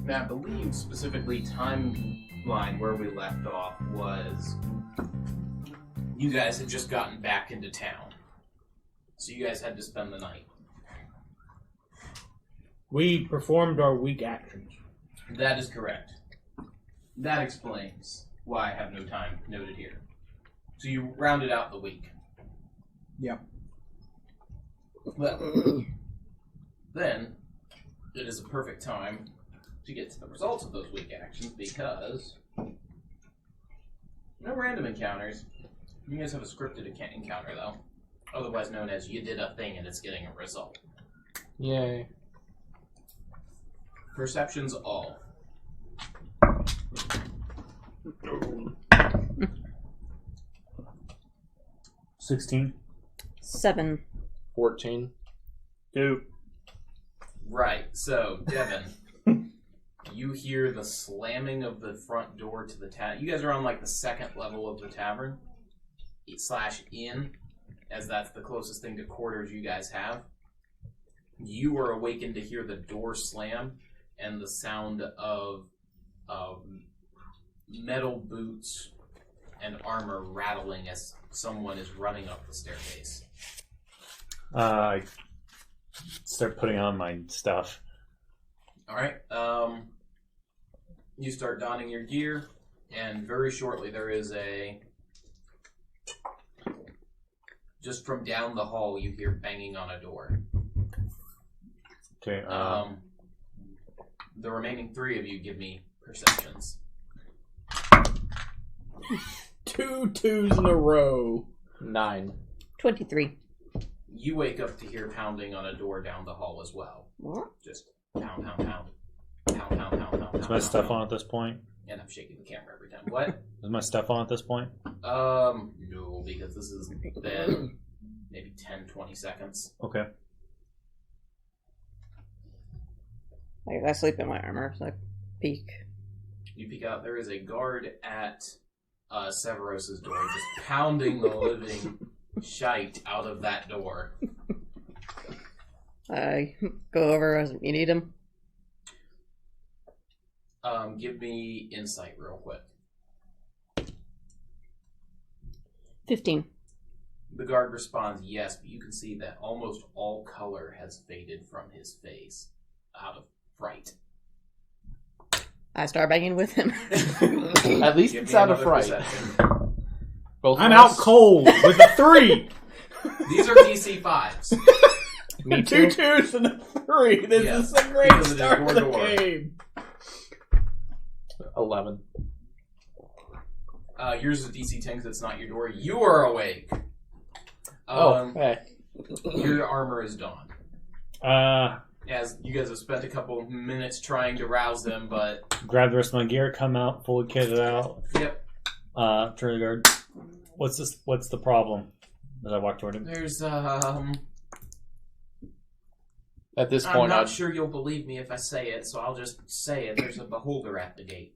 Now, I believe specifically timeline where we left off was you guys had just gotten back into town. So you guys had to spend the night. We performed our weak actions. That is correct. That explains why I have no time noted here. So you rounded out the week. Yep. Well, then it is a perfect time to get to the results of those weak actions because no random encounters. You guys have a scripted encounter, though. Otherwise known as you did a thing and it's getting a result. Yay. Perceptions all. 16. 7. 14. 2. Right, so, Devin, you hear the slamming of the front door to the tavern. You guys are on, like, the second level of the tavern, / inn, as that's the closest thing to quarters you guys have. You are awakened to hear the door slam and the sound of metal boots and armor rattling as someone is running up the staircase. I start putting on my stuff. Alright, you start donning your gear, and very shortly there is just from down the hall you hear banging on a door. Okay. The remaining 3 of you give me perceptions. 2 2s in a row. 9. 23. You wake up to hear pounding on a door down the hall as well. What? Just pound, pound, pound. Pound, pound, pound, pound, Is my stuff on at this point? And I'm shaking the camera every time. What? Is my stuff on at this point? No, because this has been maybe 10, 20 seconds. Okay. I sleep in my armor, so I peek. You peek out, there is a guard at Severos's door, just pounding the living shite out of that door. I go over as you need him. Give me insight real quick. 15. The guard responds yes, but you can see that almost all color has faded from his face out of fright. I start banging with him. At least Give it's me out of another fright. perception. Both I'm of out us? cold with a 3. These are DC 5s. Me 2 too. 2s and a 3. This Yeah, is a great because it is start to the door. game. 11. Yours is a DC 10 because it's not your door. You are awake. Hey. Your armor is donned. As you guys have spent a couple of minutes trying to rouse them, but... Grab the rest of my gear, come out, fully kitted out. Yep. Turn the guard. What's this? What's the problem? As I walk toward him. There's, At this I'm point, not I'd... sure you'll believe me if I say it, so I'll just say it. There's a beholder at the gate.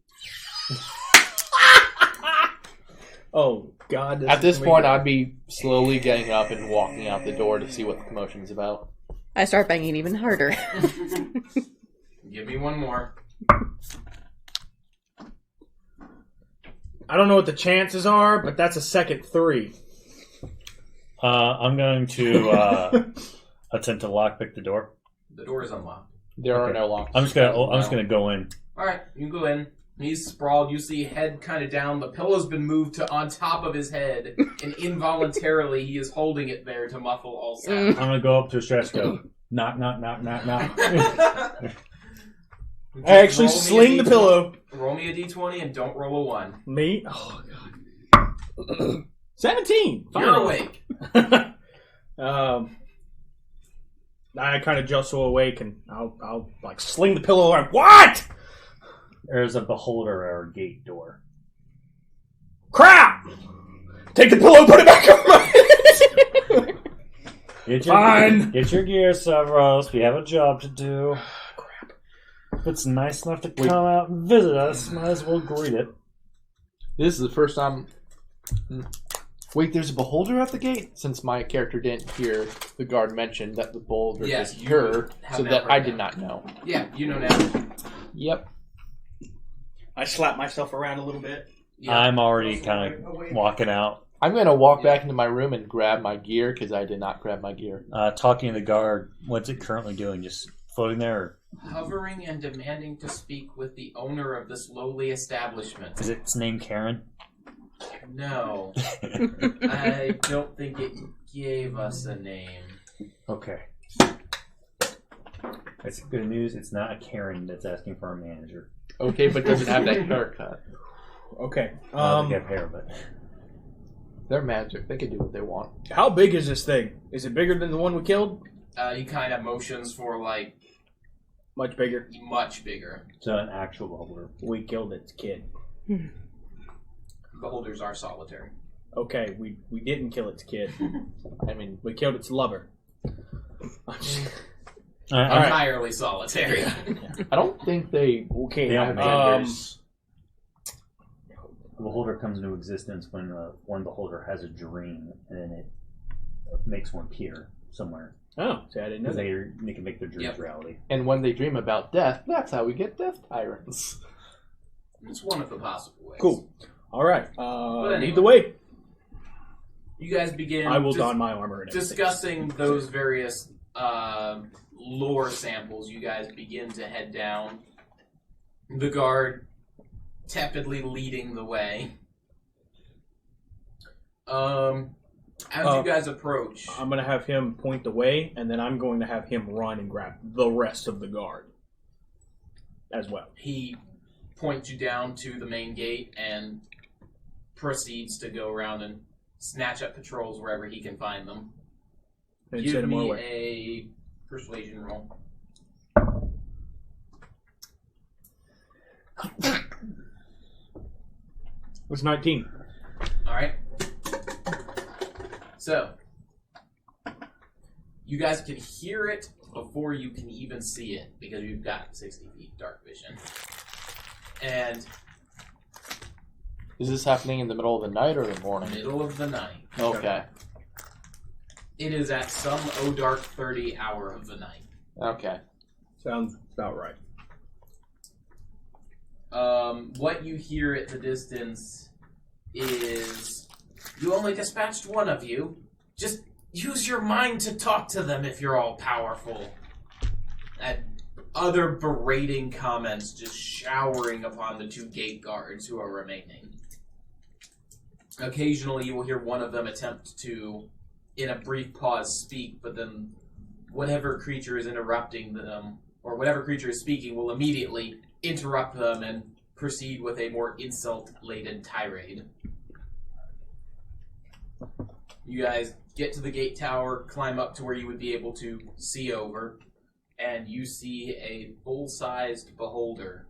Oh, God. At this point, I'd be slowly getting up and walking out the door to see what the commotion's about. I start banging even harder. Give me one more. I don't know what the chances are, but that's a second 3. I'm going to attempt to lockpick the door. The door is unlocked. There are Okay. no locks. I'm just gonna go in. Alright, you can go in. He's sprawled. You see head kind of down. The pillow's been moved to on top of his head, and involuntarily he is holding it there to muffle all sound. I'm gonna go up to a stretch. Go knock, knock, knock, knock, knock. I actually Roll me a sling the D20. pillow. Roll me a d20 and don't roll a 1. Me? Oh, God. 17. You're Finally. awake. I kind of jostle awake and I'll like sling the pillow around. What? There's a beholder at our gate door. Crap! Take the pillow, put it back over my head. Fine. Get your gear, Severos. We have a job to do. Crap. If it's nice enough to come out and visit us, might as well greet it. This is the first time... Wait, there's a beholder at the gate? Since my character didn't hear the guard mention that the beholder Yes, is you her, have so now that heard I that. did not know. Yeah, you know now. Yep. I slap myself around a little bit. Yeah. I'm already kind of walking out. I'm going to walk back into my room and grab my gear because I did not grab my gear. Talking to the guard, what's it currently doing? Just floating there? Or Hovering and demanding to speak with the owner of this lowly establishment. is its name Karen? No. I don't think it gave us a name. Okay. That's good news. It's not a Karen that's asking for a manager. Okay, but does it have that haircut? Okay. I don't think I have hair, but They're magic. They can do what they want. How big is this thing? Is it bigger than the one we killed? He kind of motions for, like, Much bigger. much bigger. so an actual beholder. We killed its kid. Beholders are solitary. Okay, we didn't kill its kid. I mean, We killed its lover. Entirely solitary. I don't think they... Okay. They don't make genders. A beholder comes into existence when one beholder has a dream, and then it makes one appear somewhere. Oh, see, I didn't know Because that. they can make their dreams reality. And when they dream about death, that's how we get death tyrants. It's one of the possible ways. Cool. All right. anyway. Lead the way. You guys begin I will don my armor. And everything. discussing those various lore samples. You guys begin to head down. The guard tepidly leading the way. As you guys approach, I'm going to have him point the way, and then I'm going to have him run and grab the rest of the guard as well. he points you down to the main gate and proceeds to go around and snatch up patrols wherever he can find them. And Give send him our me way. a persuasion roll. It's 19. Alright. So, you guys can hear it before you can even see it, because you've got 60 feet dark vision. And Is this happening in the middle of the night or the morning? middle of the night. Okay. It is at some dark 30 hour of the night. Okay. Sounds about right. What you hear at the distance is, you only dispatched one of you. Just use your mind to talk to them if you're all powerful. And other berating comments just showering upon the two gate guards who are remaining. Occasionally you will hear one of them attempt to, in a brief pause, speak, but then whatever creature is interrupting them, or whatever creature is speaking, will immediately interrupt them and proceed with a more insult-laden tirade. You guys get to the gate tower, climb up to where you would be able to see over, and you see a full-sized beholder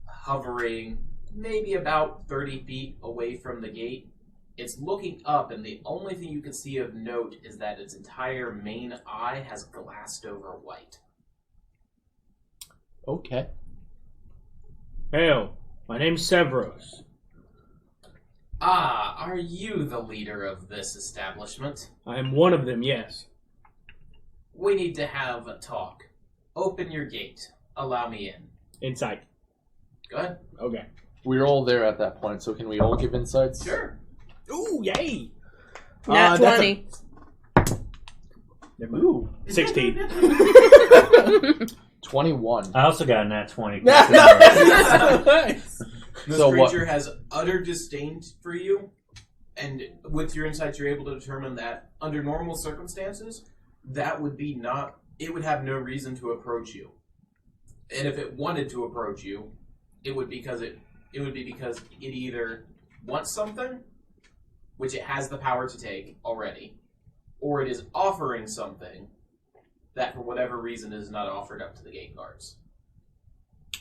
hovering maybe about 30 feet away from the gate. It's looking up, and the only thing you can see of note is that its entire main eye has glassed over white. Okay. Hail, my name's Severos. Ah, are you the leader of this establishment? I am one of them, yes. We need to have a talk. Open your gate. Allow me in. Insight. Go ahead. Okay. We're all there at that point, so can we all give insights? Sure. Ooh, yay! Nat that's 20. Never mind. Ooh. 16. 21. I also got a nat 20. Nice. This So what- creature has utter disdain for you, and with your insights, you're able to determine that under normal circumstances, that would be not. It would have no reason to approach you, and if it wanted to approach you, it would be because it either wants something, which it has the power to take already, or it is offering something that, for whatever reason, is not offered up to the gate guards.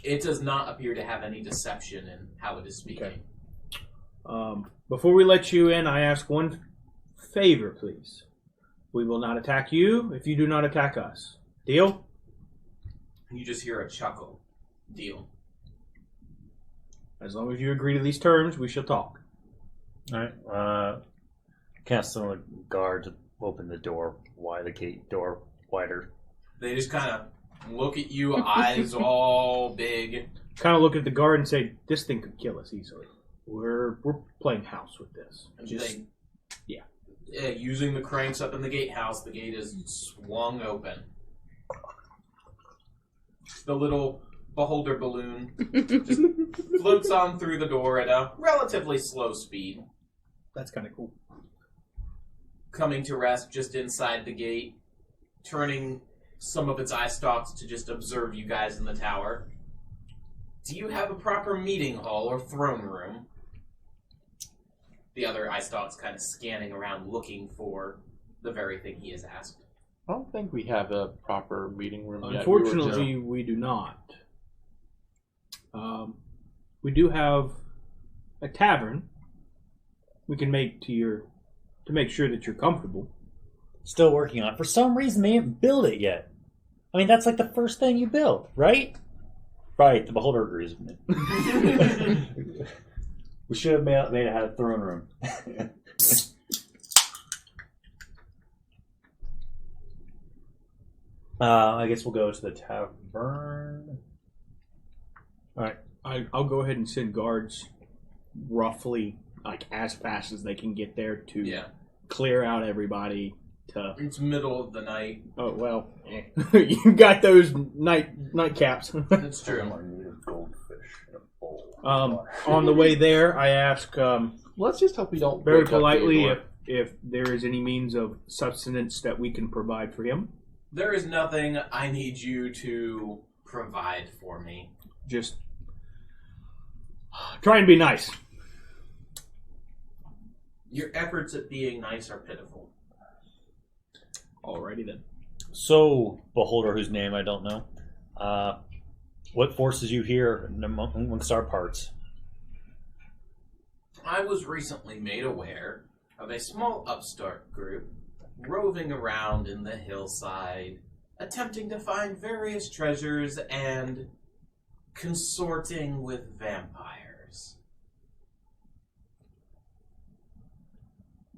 It does not appear to have any deception in how it is speaking. Okay. Before we let you in, I ask one favor, please. We will not attack you if you do not attack us. Deal? You just hear a chuckle. Deal. As long as you agree to these terms, we shall talk. Alright, cast on the guard to open the door, the gate door wider. They just kind of look at you, eyes all big. kind of look at the guard and say, "This thing could kill us easily. We're playing house with this." And Just yeah, using the cranks up in the gatehouse, the gate is swung open. The little beholder balloon just floats on through the door at a relatively slow speed, that's kind of cool. coming to rest just inside the gate, turning some of its eye stalks to just observe you guys in the tower. Do you have a proper meeting hall or throne room? The other eye stalks kind of scanning around looking for the very thing he has asked. I don't think we have a proper meeting room yet. Unfortunately, we do not. We do have a tavern. We can make to make sure that you're comfortable. Still working on it. For some reason, they didn't build it yet. I mean, that's like the first thing you build, right? Right, the beholder agrees with me. We should have made it have a throne room. I guess we'll go to the tavern. All right, I'll go ahead and send guards roughly like as fast as they can get there to clear out everybody. It's middle of the night. Oh well, you got those nightcaps. That's true. I need a goldfish in a bowl. On the way there, I ask Let's just hope we don't very wake up politely Theodore. if there is any means of sustenance that we can provide for him. There is nothing I need you to provide for me. Just try and be nice. Your efforts at being nice are pitiful. Alrighty then. So, beholder whose name I don't know, what forces you here amongst our parts? I was recently made aware of a small upstart group roving around in the hillside, attempting to find various treasures and consorting with vampires.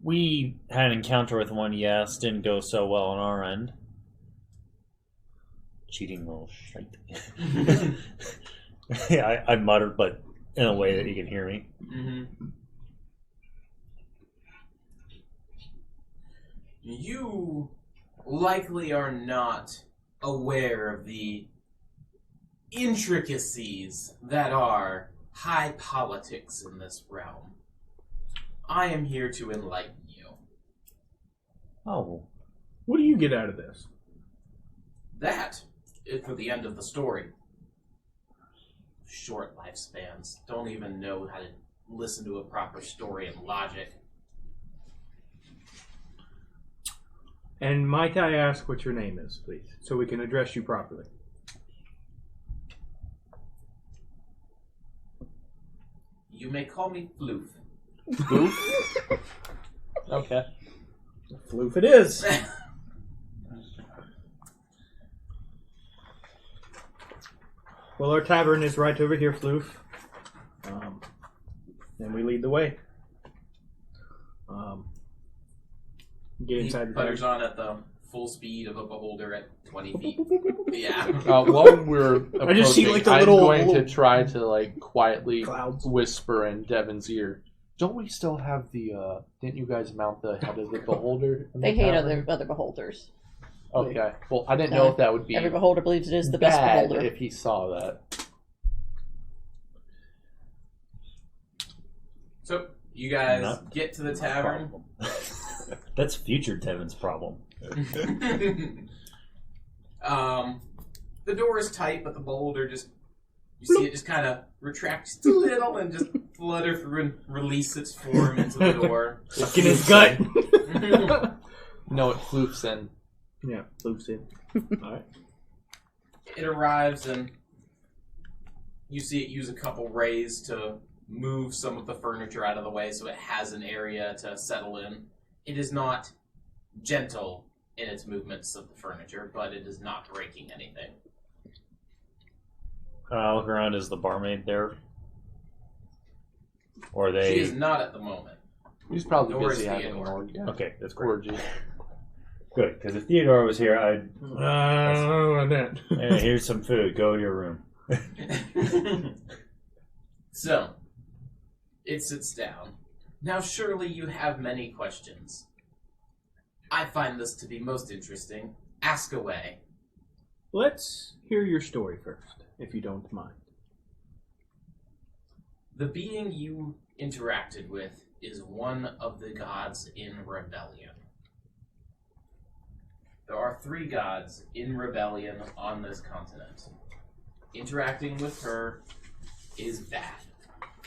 We had an encounter with one, yes. Didn't go so well on our end. Cheating little shite. Yeah, I muttered, but in a way that you can hear me. Mm-hmm. You likely are not aware of the intricacies that are high politics in this realm. I am here to enlighten you. Oh. What do you get out of this? That is for the end of the story. Short lifespans. Don't even know how to listen to a proper story and logic. And might I ask what your name is, please, so we can address you properly? You may call me Floof. Floof? Okay. Floof it is. Well, our tavern is right over here, Floof. And we lead the way. Get He inside the putters tavern. on at the full speed of a beholder at 20 feet. Yeah. While we're approaching, I just see, like, the I'm little- going to try to like quietly Clouds. whisper in Devin's ear. Don't we still have the? Didn't you guys mount the head of the beholder? in They the hate tavern? other beholders. Okay. Well, I didn't know if that would be Every beholder believes it is the best bad beholder. if he saw that. So, you guys Not get to the tavern. That's future Devin's problem. The door is tight, but the beholder just, you see it just kind of retract just a little and just flutter through and release its form into the door. Suck in his gut. No, it floofs in. Yeah, Floof's in. Alright. It arrives and you see it use a couple rays to move some of the furniture out of the way so it has an area to settle in. It is not gentle in its movements of the furniture, but it is not breaking anything. I look around, is the barmaid there? Or are they... She is not at the moment. He's probably Nor is busy having an Theodore. orgy. Okay, that's great. Orgy. Good, because if Theodore was here, I'd. I don't know about that. Hey, here's some food. Go to your room. So, it sits down. Now, surely you have many questions. I find this to be most interesting. Ask away. Let's hear your story first, if you don't mind. The being you interacted with is one of the gods in rebellion. There are 3 gods in rebellion on this continent. Interacting with her is bad.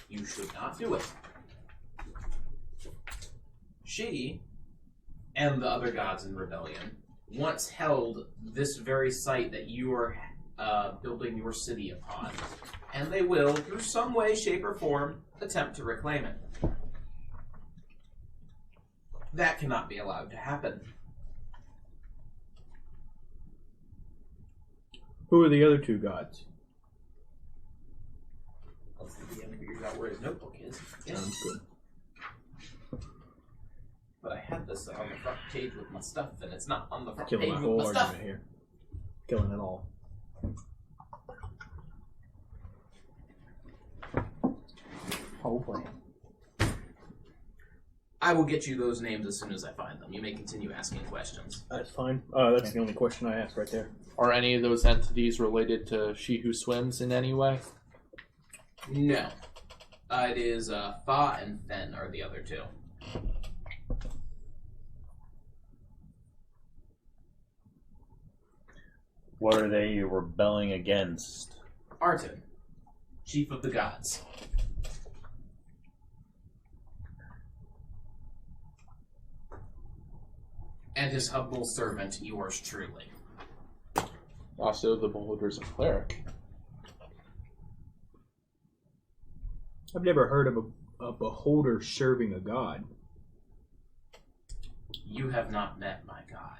You should not do it. She, and the other gods in rebellion, once held this very site that you are building your city upon, and they will, through some way, shape, or form, attempt to reclaim it. That cannot be allowed to happen. Who are the other 2 gods? Let's see if the end figures out where his notebook is. Yes. Sounds good. But I had this on the front page with my stuff, and it's not on the front Killing page my with whole my stuff. argument here. Killing it all. Whole plan. I will get you those names as soon as I find them. You may continue asking questions. That's fine. That's the only question I asked right there. Are any of those entities related to She Who Swims in any way? No. It is Fa and Fen are the other 2. What are they rebelling against? Arton, chief of the gods. And his humble servant, yours truly. Also, the Beholder's a cleric. I've never heard of a beholder serving a god. You have not met my god.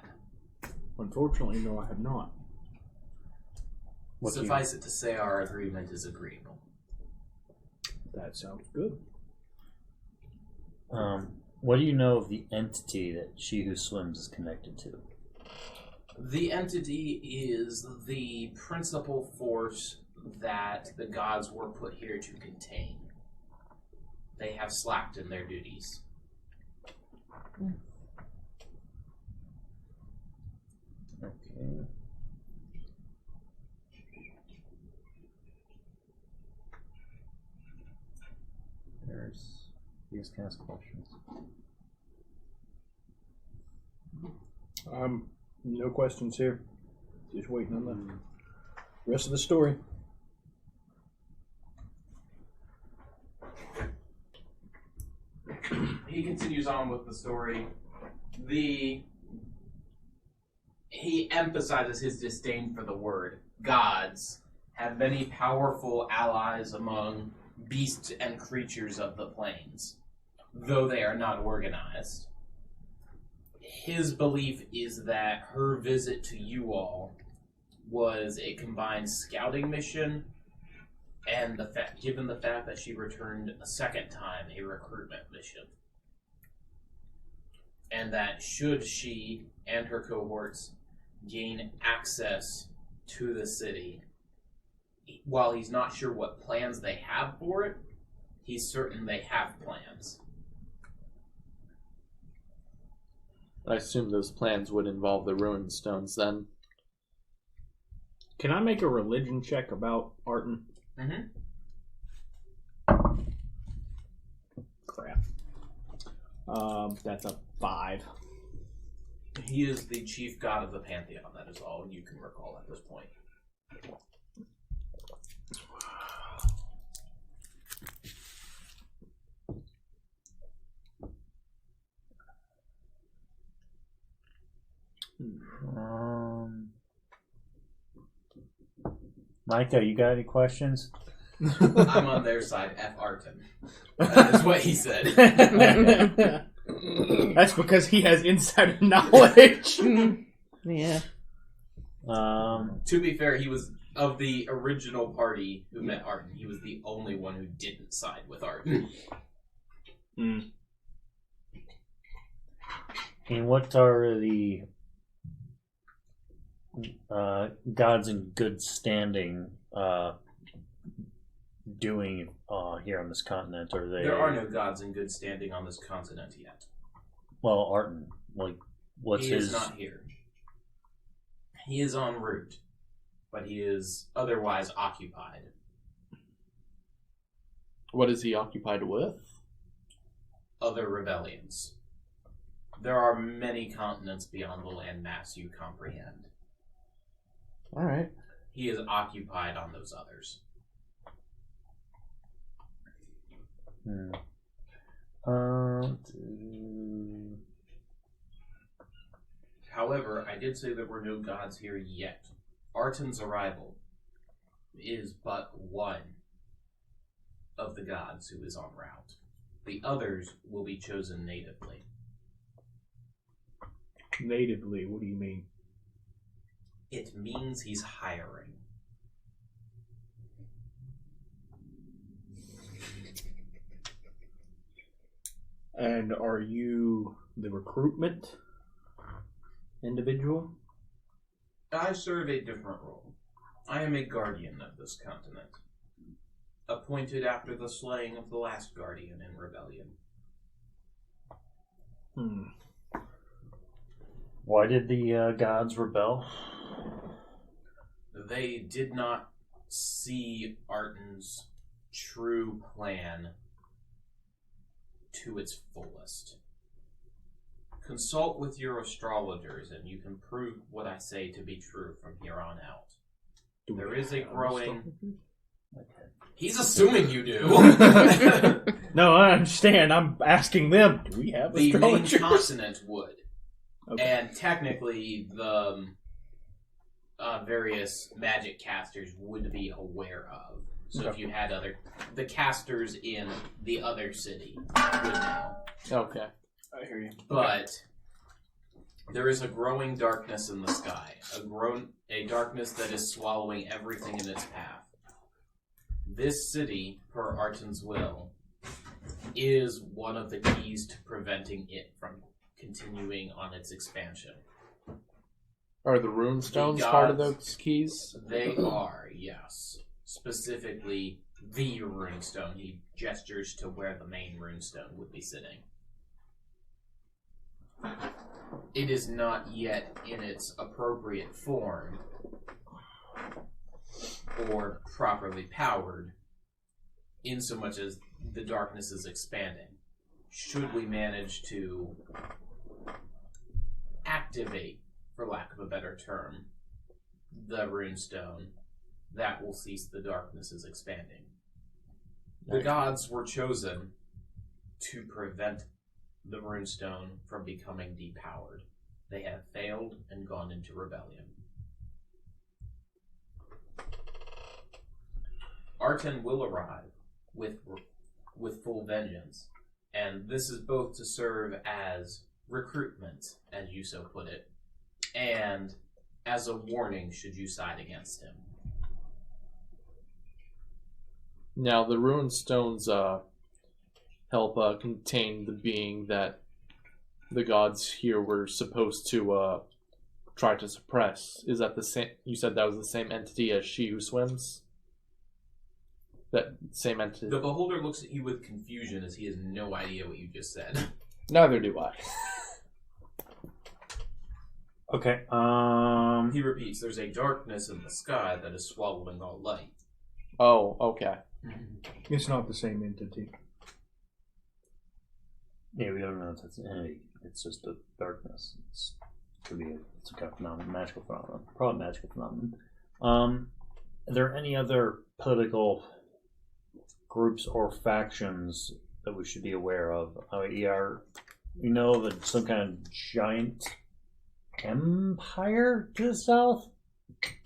Unfortunately, no, I have not. Suffice it to say, our agreement is agreeable. That sounds good. What do you know of the entity that She Who Swims is connected to? The entity is the principal force that the gods were put here to contain. They have slacked in their duties. Okay. You guys can ask questions. No questions here. Just waiting on the rest of the story. He continues on with the story. He emphasizes his disdain for the word. Gods have many powerful allies among beasts and creatures of the plains, though they are not organized. His belief is that her visit to you all was a combined scouting mission, and given the fact that she returned a second time, a recruitment mission. And that should she and her cohorts gain access to the city, while he's not sure what plans they have for it, he's certain they have plans. I assume those plans would involve the ruined stones then. Can I make a religion check about Arton? Mm-hmm. Crap. That's a 5. He is the chief god of the pantheon. That is all you can recall at this point. Micah, you got any questions? I'm on their side. F. Arton. That is what he said. That's because he has insider knowledge. Yeah. To be fair, he was of the original party who met Arton. He was the only one who didn't side with Arton. Mm. And what are the gods in good standing doing here on this continent? Are they? There are no gods in good standing on this continent yet. Well, Arton, like, what's He his? is not here. He is en route, but he is otherwise occupied. What is he occupied with? Other rebellions. There are many continents beyond the landmass you comprehend. All right. He is occupied on those others. However, I did say there were no gods here yet. Arton's arrival is but one of the gods who is en route. The others will be chosen natively. Natively, what do you mean? It means he's hiring. And are you the recruitment individual? I serve a different role. I am a guardian of this continent, appointed after the slaying of the last guardian in rebellion. Why did the gods rebel? They did not see Arton's true plan to its fullest. Consult with your astrologers and you can prove what I say to be true from here on out. There is a growing... He's assuming you do. No, I understand. I'm asking them. Do we have The main astrologers? continent would. Okay. And technically, the various magic casters would be aware of. So if you had the casters in the other city would know. Okay. I hear you. But there is a growing darkness in the sky, a darkness that is swallowing everything in its path. This city, per Arton's will, is one of the keys to preventing it from continuing on its expansion. Are the rune stones gods- part of those keys? They are, yes. Specifically, the runestone. He gestures to where the main runestone would be sitting. It is not yet in its appropriate form or properly powered, in so much as the darkness is expanding. Should we manage to activate, for lack of a better term, the runestone, that will cease the darkness's expanding. The gods were chosen to prevent the runestone from becoming depowered. They have failed and gone into rebellion. Arton will arrive with full vengeance, and this is both to serve as recruitment, as you so put it, and as a warning should you side against him. Now, the rune stones help contain the being that the gods here were supposed to try to suppress. Is that the same? You said that was the same entity as She Who Swims? That same entity? The beholder looks at you with confusion as he has no idea what you just said. Neither do I. Okay. He repeats, there's a darkness in the sky that is swallowing all light. Oh, okay. It's not the same entity. Yeah, we don't know if it's an entity. It's just a darkness. It's a kind of phenomenon, magical phenomenon. Probably magical phenomenon. Are there any other political groups or factions that we should be aware of? We know that some kind of giant empire to the south?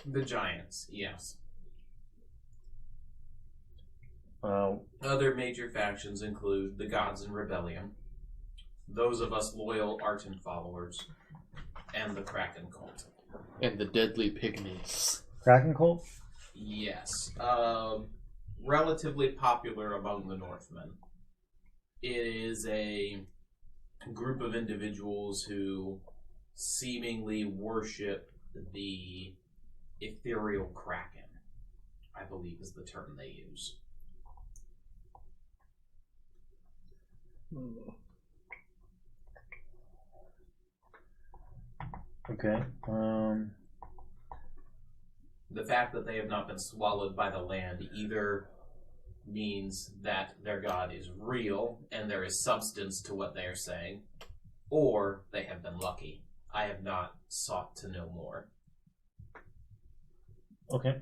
The giants, yes. Uh, Other major factions include the gods in rebellion, those of us loyal Arton followers, and the Kraken cult. And the deadly pygmies. Kraken cult? Yes. Relatively popular among the Northmen. It is a group of individuals who seemingly worship the ethereal Kraken, I believe is the term they use. Okay. The fact that they have not been swallowed by the land either means that their god is real and there is substance to what they are saying, or they have been lucky. I have not sought to know more. Okay.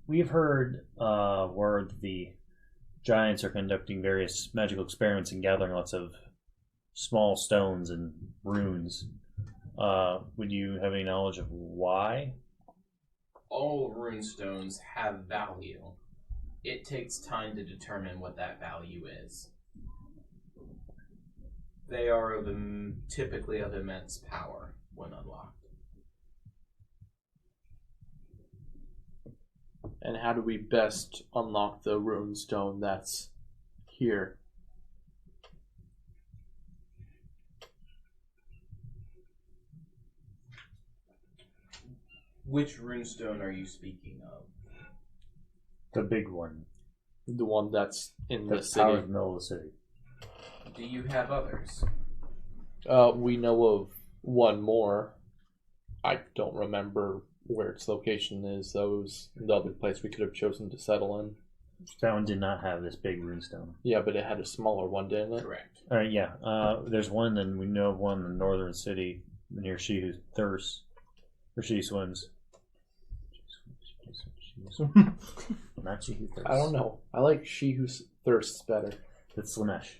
We've heard word the giants are conducting various magical experiments and gathering lots of small stones and runes. Would you have any knowledge of why? All rune stones have value. It takes time to determine what that value is. They are typically of immense power when unlocked. And how do we best unlock the rune stone that's here? Which runestone are you speaking of? The big one. The one that's in the That's powered city. in the middle of the city. Do you have others? We know of one more. I don't remember where its location is. That was the other place we could have chosen to settle in. That one did not have this big runestone. Yeah, but it had a smaller one, didn't it? Correct. Yeah. There's one, and we know of one in the northern city near She Who Thirsts, or She Swims. Not She Who Thirsts. I don't know. I like She Who Thirsts better. It's Slanesh.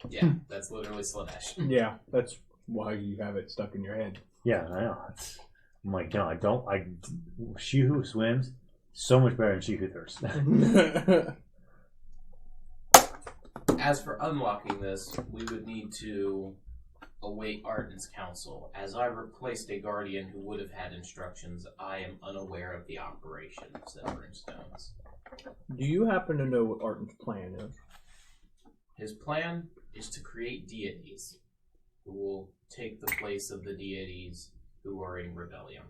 Yeah, that's literally Slanesh. Yeah, that's why you have it stuck in your head. Yeah, I know. I'm like, no, I don't. She Who Swims, so much better than She Who Thirsts. As for unlocking this, we would need to await Arden's counsel. As I replaced a guardian who would have had instructions, I am unaware of the operation of said runestones. Do you happen to know what Arden's plan is? His plan is to create deities who will take the place of the deities who are in rebellion.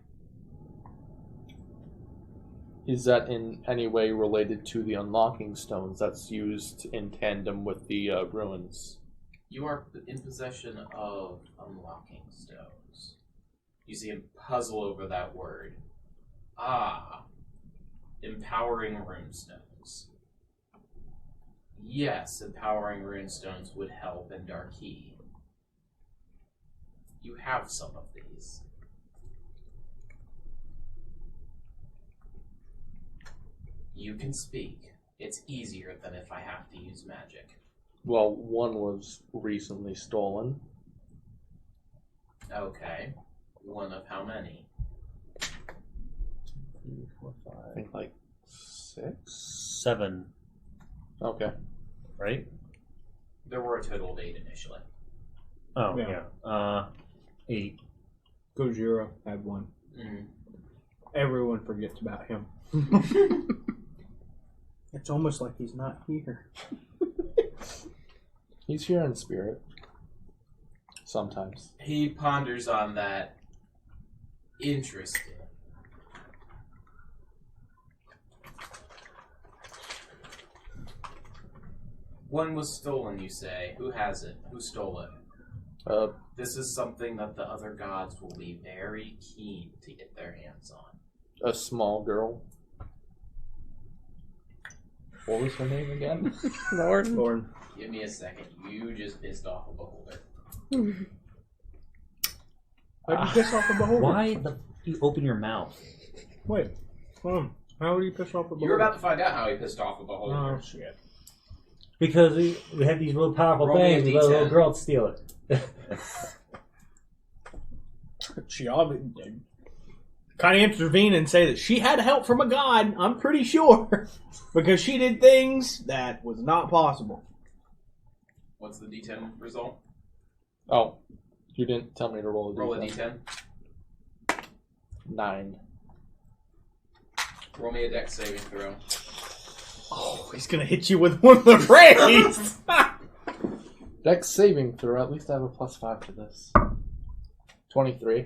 Is that in any way related to the unlocking stones that's used in tandem with the ruins? You are in possession of unlocking stones. You see him puzzle over that word. Empowering runestones. Yes, empowering runestones would help in Darkey. You have some of these. You can speak. It's easier than if I have to use magic. Well, one was recently stolen. Okay. One of how many? 3, 4, 5. I think like 6? 7, Okay. right? There were a total of 8 initially. Oh, Yeah. yeah. 8. Gojira had one. Mm. Everyone forgets about him. It's almost like he's not here. He's here in spirit. Sometimes. He ponders on that. Interesting. One was stolen, you say. Who has it? Who stole it? This is something that the other gods will be very keen to get their hands on. A small girl. What was her name again? Lord. Give me a second. You just pissed off a beholder. How'd you piss off a beholder? Why the you open your mouth? Wait. How would you piss off a beholder? You're about to find out how he pissed off a beholder. Oh, shit. Because we have these real powerful Roll me a things. We let a little D10. girl steal it. She obviously kind of intervene and say that she had help from a god, I'm pretty sure. Because she did things that was not possible. What's the D10 result? Oh, you didn't tell me to roll a Roll a D10. D10. 9. Roll me a dex saving throw. Oh, he's gonna hit you with one of the rays! Dex saving throw. At least I have a +5 to this. 23.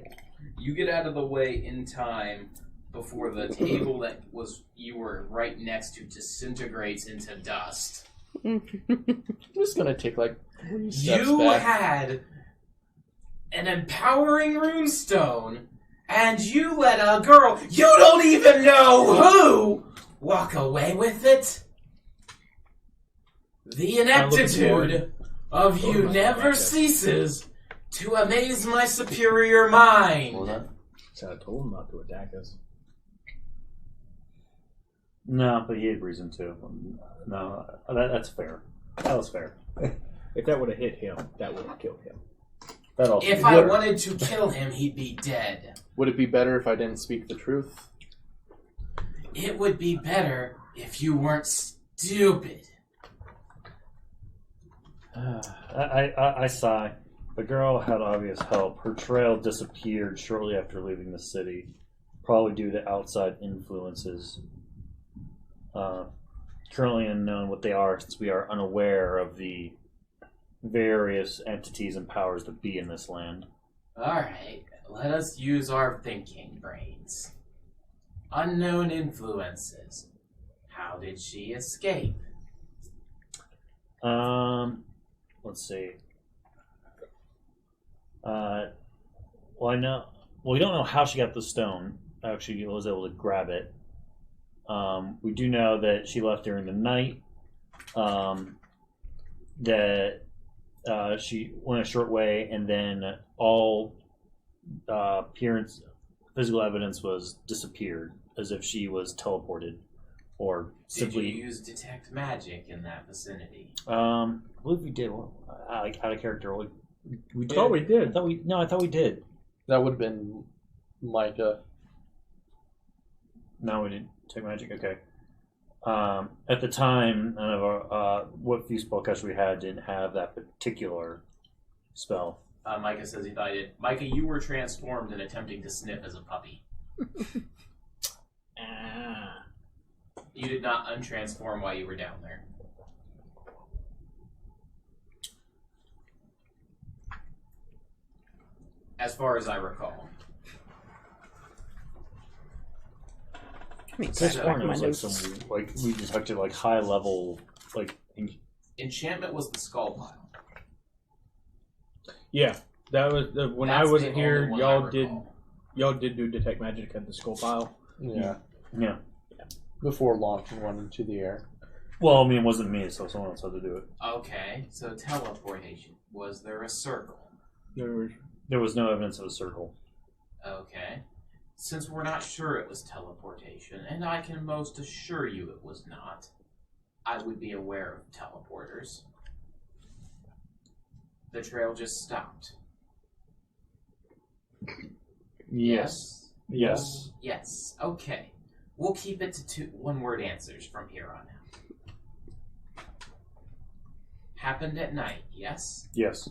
You get out of the way in time before the table that you were right next to disintegrates into dust. I'm just gonna take like 3 steps You back. had an empowering runestone, and you let a girl you don't even know who walk away with it? The ineptitude of you never ceases to amaze my superior mind. So I told him not to attack us. No, but he had reason to. No, that's fair. That was fair. If that would have hit him, that would have killed him. That also If I wanted to kill him, he'd be dead. Would it be better if I didn't speak the truth? It would be better if you weren't stupid. I sigh. The girl had obvious help. Her trail disappeared shortly after leaving the city, probably due to outside influences. Currently unknown what they are, since we are unaware of the various entities and powers that be in this land. Alright, let us use our thinking brains. Unknown influences. How did she escape? Let's see. Well, I know. Well, we don't know how she got the stone. Actually, was able to grab it. We do know that she left during the night. That she went a short way, and then all physical evidence was disappeared, as if she was teleported, or simply. Did you use detect magic in that vicinity? I believe we did. Out of character. We did. I thought we did. I thought we did. That would have been Micah. No, we didn't take magic. Okay. At the time, none of our what few spellcasters we had didn't have that particular spell. Micah says he thought he did. Micah, you were transformed and attempting to sniff as a puppy. You did not untransform while you were down there. As far as I recall. This one was like some we detected like high level Enchantment was the skull pile. Yeah, that was when That's I wasn't the here. only one I Y'all did do detect magic at the skull pile. Yeah. Yeah. Before launching one into the air. Well, I mean, it wasn't me, so someone else had to do it. Okay, so teleportation. Was there a circle? There was no evidence of a circle. Okay. Since we're not sure it was teleportation, and I can most assure you it was not, I would be aware of teleporters. The trail just stopped. Yes. Yes. Yes. Okay. We'll keep it to one-word answers from here on out. Happened at night, yes? Yes.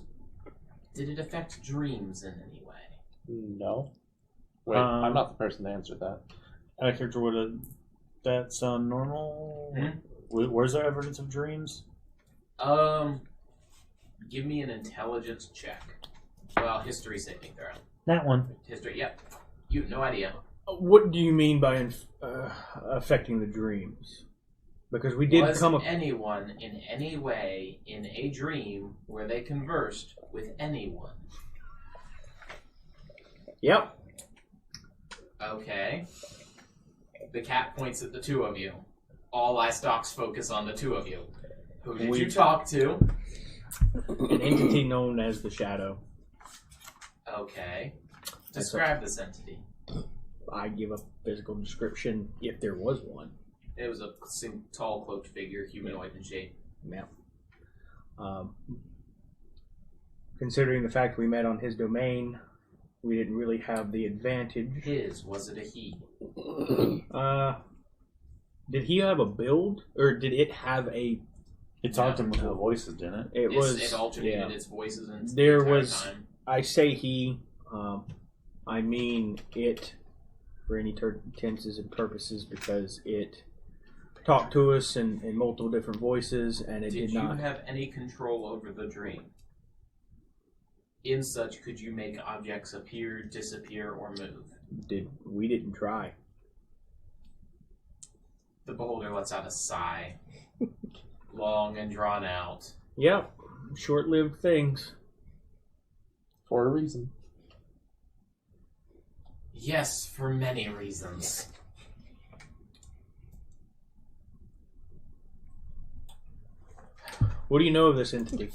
Did it affect dreams in any way? No. Wait, I'm not the person to answer that. Out of character, would that sound normal? Where's there evidence of dreams? Give me an intelligence check. Well, history saving throw. That one. History, yep. You have no idea. What do you mean by affecting the dreams? Because we did Was come. anyone in any way in a dream where they conversed with anyone? Yep. Okay. The cat points at the two of you. All eye stalks focus on the two of you. Who did you talk to? An entity known as the Shadow. Okay. Describe this entity. I give a physical description if there was one. It was a tall, cloaked figure, humanoid in shape. Yeah. Considering the fact we met on his domain, we didn't really have the advantage. Was it a he? Did he have a build, or did it have a? It talked to multiple voices, didn't it? It alternated its voices and there the entire was. time. I say he. I mean it, for any tenses and purposes, because it talked to us in multiple different voices, and it did not. Did you have any control over the dream? In such, could you make objects appear, disappear, or move? We didn't try. The beholder lets out a sigh. Long and drawn out. Yep. Short-lived things. For a reason. Yes, for many reasons. What do you know of this entity?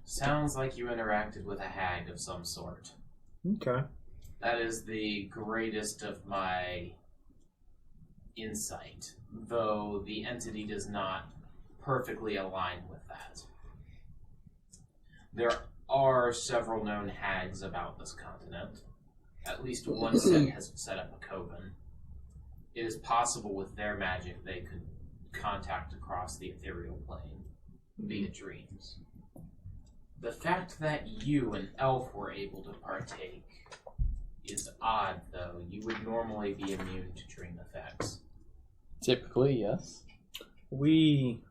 Sounds like you interacted with a hag of some sort. Okay. That is the greatest of my insight, though the entity does not perfectly align with that. There are several known hags about this continent. At least one set has set up a coven. It is possible with their magic they could contact across the ethereal plane via dreams. The fact that you, an elf, were able to partake is odd, though. You would normally be immune to dream effects. Typically, yes. We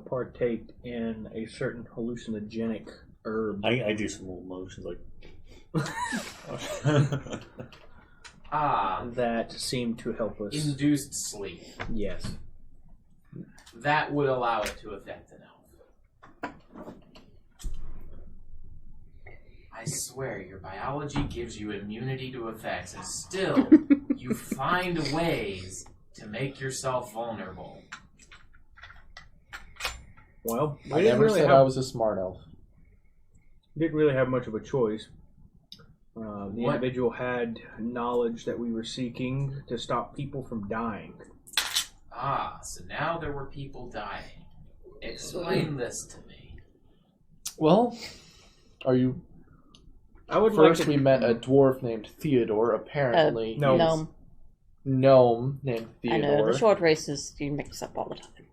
partake in a certain hallucinogenic herb. I do some little motions like. That seemed to help us. Induced sleep. Yes. That would allow it to affect an elf. I swear, your biology gives you immunity to effects, and still, you find ways to make yourself vulnerable. Well, I never said I was a smart elf. Didn't really have much of a choice. The individual had knowledge that we were seeking to stop people from dying. Ah, so now there were people dying. Explain this to me. Well, are you... I would First, like to... we met a dwarf named Theodore, apparently. No. Gnome named I know, Theodore. the short races you mix up all the time.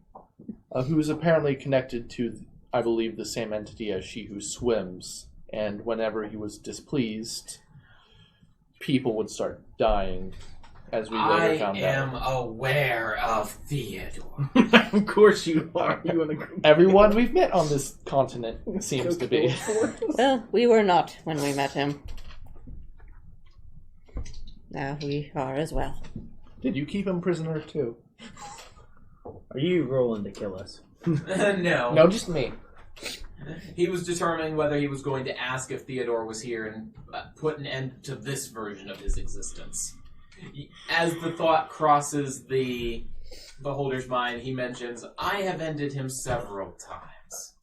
Who is apparently connected to, I believe, the same entity as she who swims. And whenever he was displeased, people would start dying, as we later found out. I am aware of Theodore. Of course you are. You want to... Everyone we've met on this continent seems to be. Well, we were not when we met him. Now we are as well. Did you keep him prisoner too? Are you rolling to kill us? No. No, just me. He was determining whether he was going to ask if Theodore was here and put an end to this version of his existence. As the thought crosses the beholder's mind, he mentions, I have ended him several times.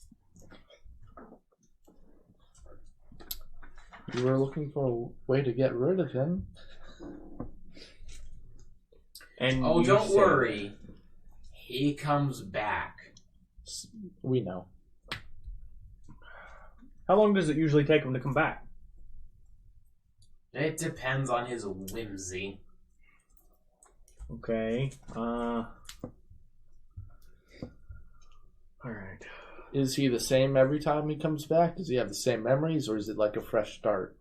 You were looking for a way to get rid of him. And Oh, you don't said- worry. He comes back. We know. How long does it usually take him to come back? It depends on his whimsy. Okay. Alright. Is he the same every time he comes back? Does he have the same memories, or is it like a fresh start?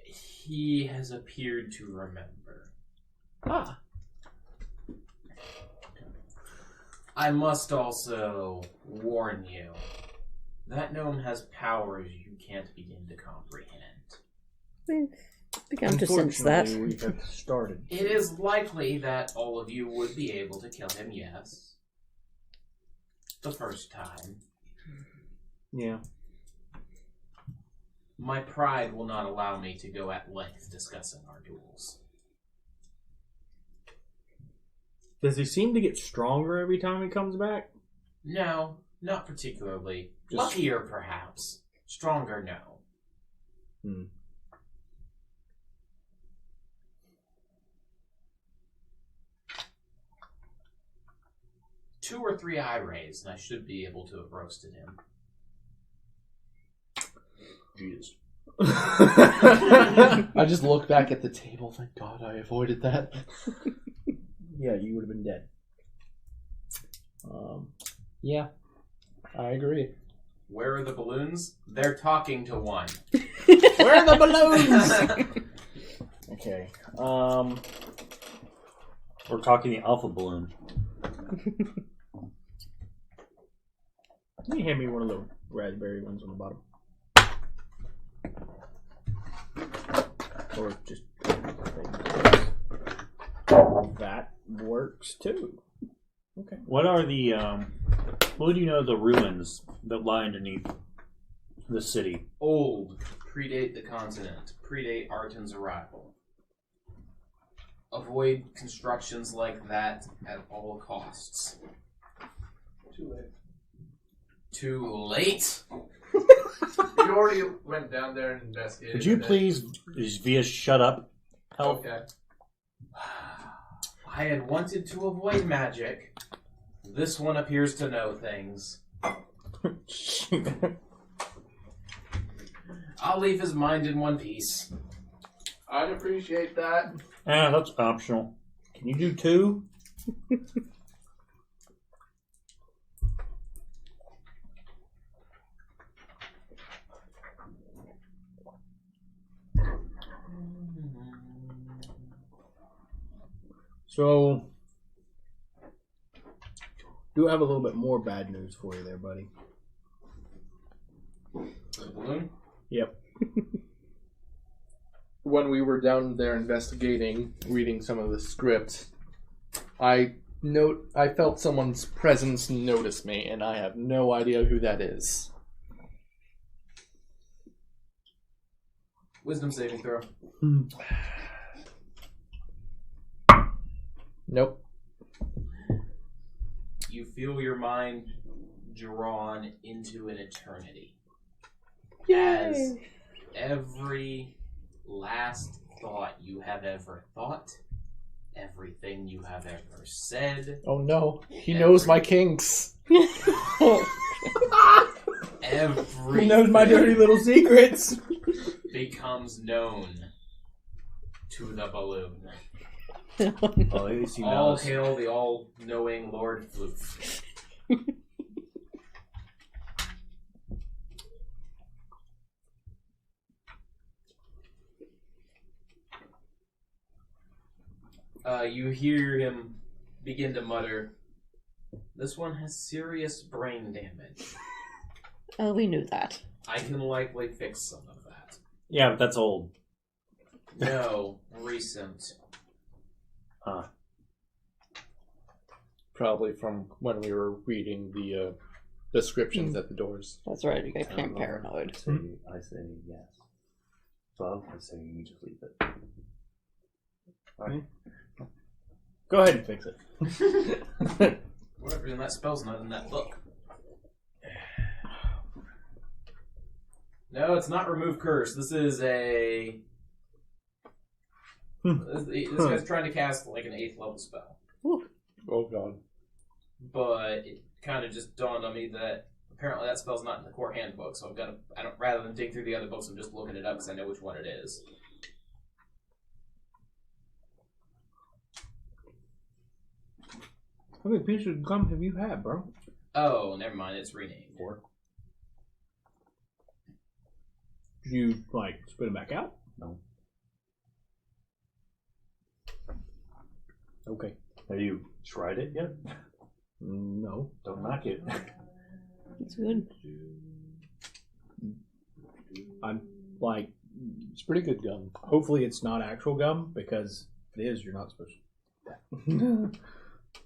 He has appeared to remember. Ah. I must also warn you. That gnome has powers you can't begin to comprehend. We've begun to sense that. Unfortunately, we have started. It is likely that all of you would be able to kill him, yes. The first time. Yeah. My pride will not allow me to go at length discussing our duels. Does he seem to get stronger every time he comes back? No, not particularly. Just- Luckier, perhaps. Stronger, no. Hmm. Two or three eye rays, and I should be able to have roasted him. Jesus. I just look back at the table. Thank God I avoided that. Yeah, you would have been dead. Yeah, I agree. Where are the balloons? They're talking to one. Where are the balloons? Okay. We're talking the alpha balloon. Can you hand me one of the raspberry ones on the bottom? Or just that works too. Okay. What are the what do you know of the ruins that lie underneath the city? Old, predate the continent, predate Arton's arrival. Avoid constructions like that at all costs. Too late. Too late? You already went down there and investigated. Could you it. please just via shut up? Help. Okay. I had wanted to avoid magic. This one appears to know things. I'll leave his mind in one piece. I'd appreciate that. That's optional. Can you do 2? So, do have a little bit more bad news for you there, buddy. The balloon? Yep. When we were down there investigating, reading some of the script, I felt someone's presence notice me, and I have no idea who that is. Wisdom saving throw. Nope. You feel your mind drawn into an eternity. As every last thought you have ever thought, everything you have ever said, Oh no, he knows my kinks. everything He knows my dirty little secrets. becomes known to the balloon. Oh, at least he All knows. hail the all-knowing Lord Floof. You hear him begin to mutter, "This one has serious brain damage. Oh, we knew that. I can likely fix some of that." Yeah, but that's old. No, recent. Probably from when we were reading the descriptions at the doors. That's right. You became paranoid. I say yes. Well, I say you just leave it. Go ahead and fix it. Whatever in that spell's not in that book. No, it's not remove curse. This is a... This guy's trying to cast like an 8th level spell. Oh god. But it kind of just dawned on me that apparently that spell's not in the core handbook, so I've got to... rather than dig through the other books, I'm just looking it up because I know which one it is. How many pieces of gum have you had, bro? Oh, never mind. It's renamed. 4. Did you, spit it back out? No. Okay. Have you tried it yet? No. Don't knock it. It's good. I'm, It's pretty good gum. hopefully it's not actual gum, because if it is, you're not supposed to.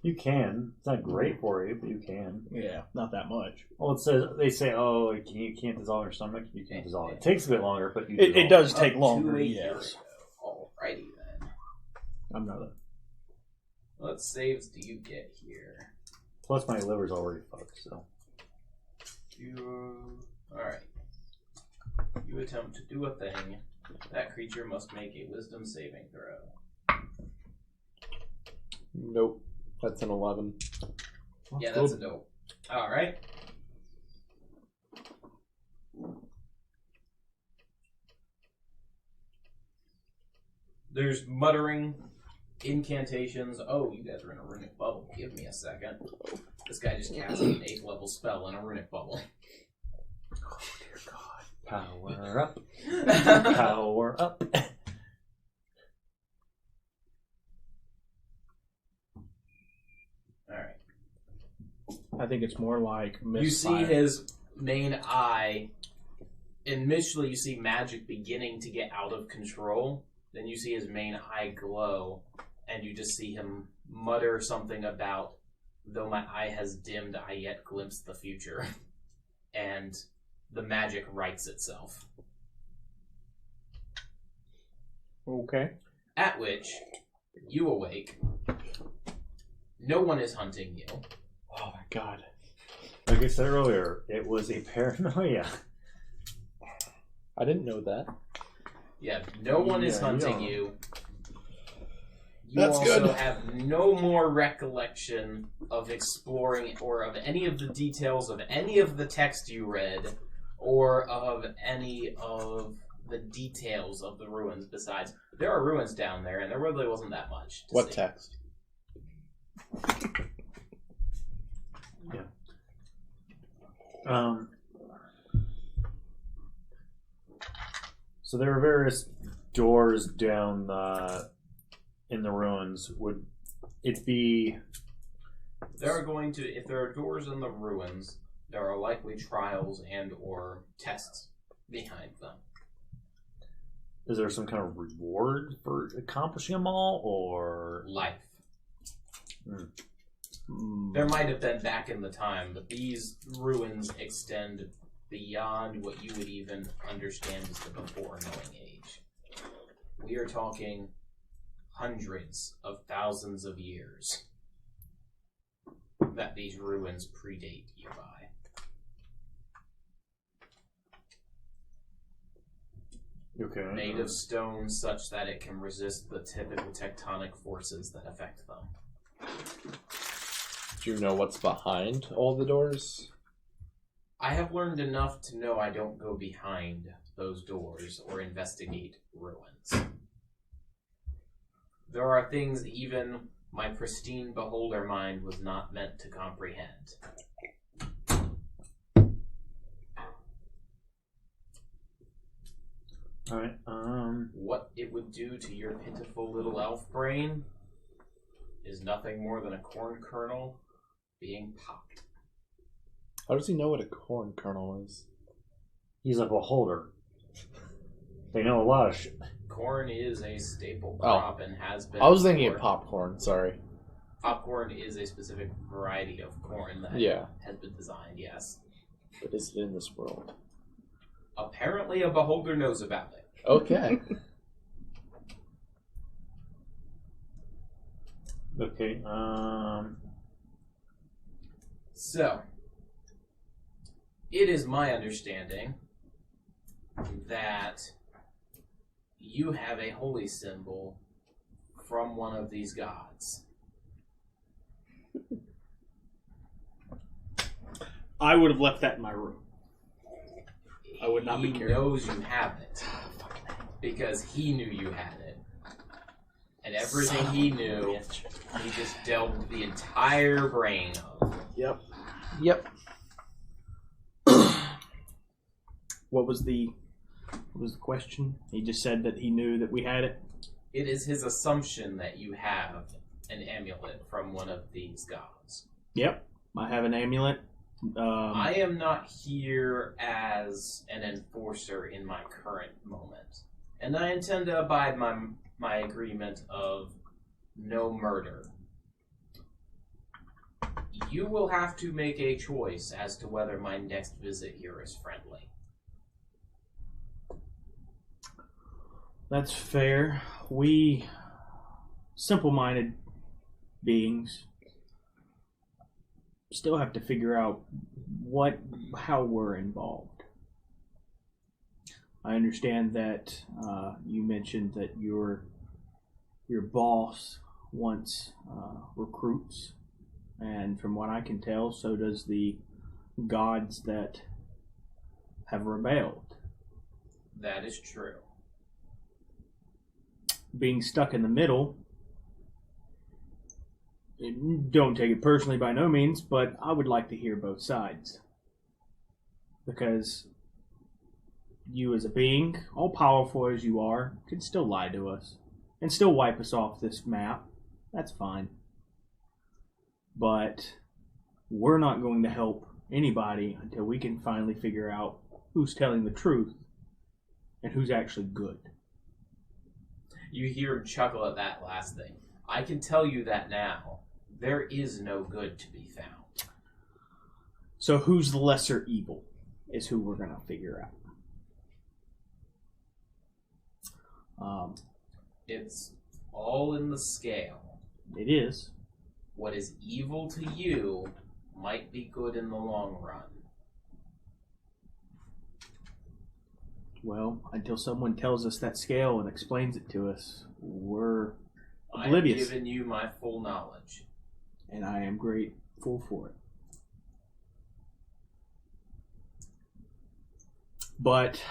You can. It's not great for you, but you can. Yeah, not that much. Well, it says they say, "Oh, you can't dissolve your stomach. You can't dissolve it. It takes a bit longer, but you." It does take Up longer, to a yes. year ago. Alrighty then. I'm not a... What saves do you get here? Plus, my liver's already fucked. So. Alright. You attempt to do a thing. That creature must make a wisdom saving throw. Nope. That's an 11. Yeah, that's a no. Alright. There's muttering, incantations. Oh, you guys are in a runic bubble. Give me a second. This guy just cast an 8th level spell in a runic bubble. Oh, dear God. Power up. Power up. Alright. I think it's more like You see his main eye. Initially, you see magic beginning to get out of control, Then you see his main eye glow, and you just see him mutter something about, though my eye has dimmed, I yet glimpse the future. And the magic rights itself. Okay. At which, you awake. No one is hunting you. Oh my god. Like I said earlier, it was a paranoia. I didn't know that. Yeah, no one is Yeah, hunting yeah. you. You That's also good. have no more recollection of exploring or of any of the details of any of the text you read or of any of the details of the ruins besides. There are ruins down there, and there really wasn't that much to What see. text? So there are various doors down in the ruins. Would it be? If there are doors in the ruins, there are likely trials and or tests behind them. Is there some kind of reward for accomplishing them all, or? Life. Mm. There might have been back in the time, but these ruins extend beyond what you would even understand as the before knowing age. We are talking hundreds of thousands of years that these ruins predate you by. Okay. Made of stone such that it can resist the typical tectonic forces that affect them. Do you know what's behind all the doors? I have learned enough to know I don't go behind those doors or investigate ruins. There are things even my pristine beholder mind was not meant to comprehend. Alright, What it would do to your pitiful little elf brain is nothing more than a corn kernel being popped. How does he know what a corn kernel is? he's a beholder. They know a lot of shit. Corn is a staple Oh. crop and has been. I was thinking of for- popcorn, sorry. Popcorn is a specific variety of corn that Yeah. has been designed, yes. What is it in this world? Apparently a beholder knows about it. Okay. Okay, So, it is my understanding that you have a holy symbol from one of these gods. I would have left that in my room. I would not be He careful. knows you have it because he knew you had it. And everything he knew, he just delved the entire brain of. Yep. Yep. What was the question? He just said that he knew that we had it. It is his assumption that you have an amulet from one of these gods. Yep. I have an amulet. I am not here as an enforcer in my current moment, and I intend to abide my agreement of no murder. You will have to make a choice as to whether my next visit here is friendly. That's fair. We simple-minded beings still have to figure out how we're involved. I understand that you mentioned that your boss wants recruits, and from what I can tell, so does the gods that have rebelled. That is true. Being stuck in the middle, don't take it personally by no means, but I would like to hear both sides. Because you as a being, all powerful as you are, can still lie to us and still wipe us off this map. That's fine. But we're not going to help anybody until we can finally figure out who's telling the truth and who's actually good. You hear him chuckle at that last thing. I can tell you that now. There is no good to be found. So who's the lesser evil is who we're going to figure out. It's all in the scale. It is. What is evil to you might be good in the long run. Well, until someone tells us that scale and explains it to us, we're I've oblivious. given you my full knowledge. And I am grateful for it. But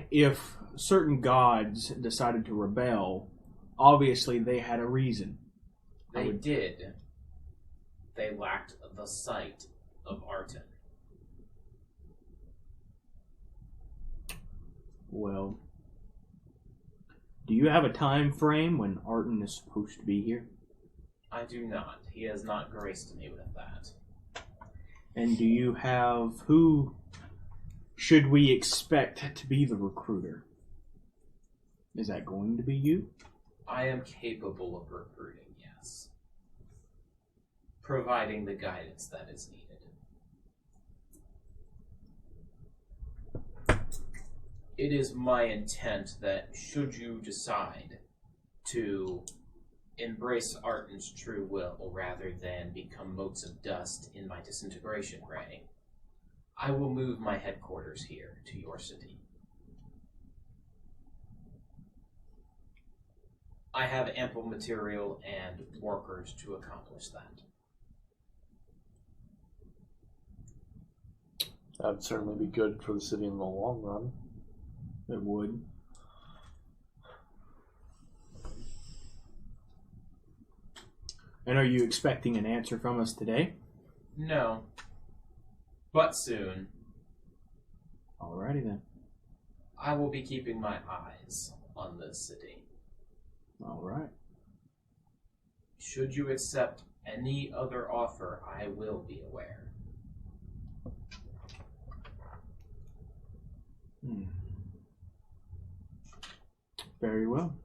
if certain gods decided to rebel, obviously they had a reason. They did. They lacked the sight of Arton. Well, do you have a time frame when Arton is supposed to be here? I do not. He has not graced me with that. And do you have who should we expect to be the recruiter? Is that going to be you? I am capable of recruiting, yes. Providing the guidance that is needed. It is my intent that should you decide to embrace Arton's true will rather than become motes of dust in my disintegration ray, I will move my headquarters here to your city. I have ample material and workers to accomplish that. That'd certainly be good for the city in the long run. It would. And are you expecting an answer from us today? No. But soon. Alrighty then. I will be keeping my eyes on this city. Alright. Should you accept any other offer, I will be aware. Very well.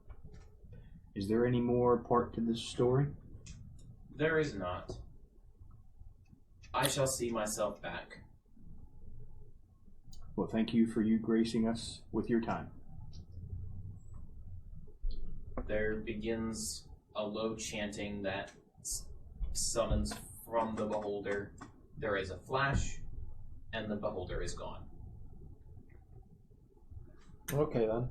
Is there any more part to this story? There is not. I shall see myself back. Well, thank you for you gracing us with your time. There begins a low chanting that summons from the beholder. There is a flash, and the beholder is gone. Okay, then.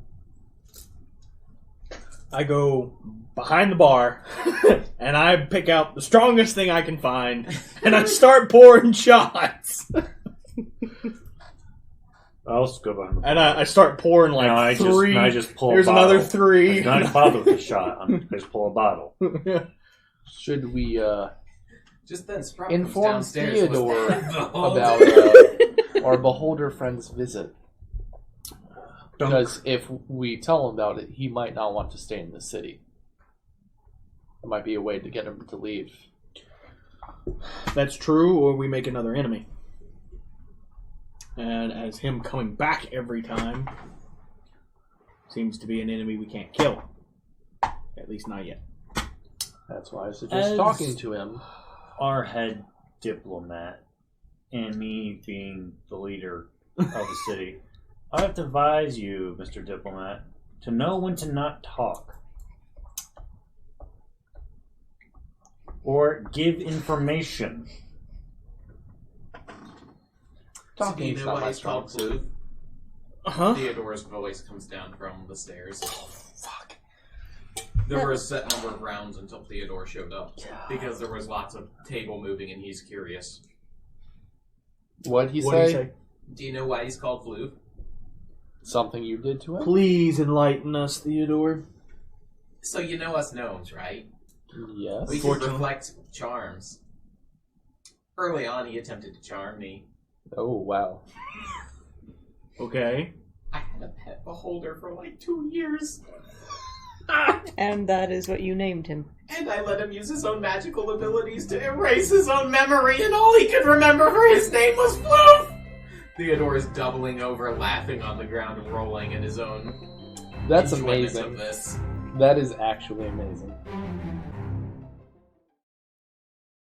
I go behind the bar, and I pick out the strongest thing I can find, and I start pouring shots. I'll just go behind the bar. And I start pouring like I three. I just pull There's a bottle. another three. I'm not bothered with the shot. I just pull a bottle. Should we Just then, Sprout inform comes downstairs. Theodore What's that? about our beholder friend's visit? Because if we tell him about it, he might not want to stay in the city. It might be a way to get him to leave. That's true, or we make another enemy. And as him coming back every time seems to be an enemy we can't kill. At least not yet. That's why I suggest As- talking to him. Our head diplomat, and me being the leader of the city, I have to advise you, Mr. Diplomat, to know when to not talk. Or give information. Do you Talking's know not why my he's strong called suit. Floof? Huh? Theodore's voice comes down from the stairs. Fuck. There were a set number of rounds until Theodore showed up. Because there was lots of table moving and he's curious. What'd he What did say? he say? Do you know why he's called Floof? Something you did to him? Please enlighten us, Theodore. So you know us gnomes, right? Yes. We can Fortunately. reflect charms. Early on, he attempted to charm me. Oh, wow. Okay. I had a pet beholder for like 2 years. And that is what you named him. And I let him use his own magical abilities to erase his own memory, and all he could remember for his name was Floof! Theodore is doubling over, laughing on the ground and rolling in his own That's enjoyment amazing. of this. That is actually amazing.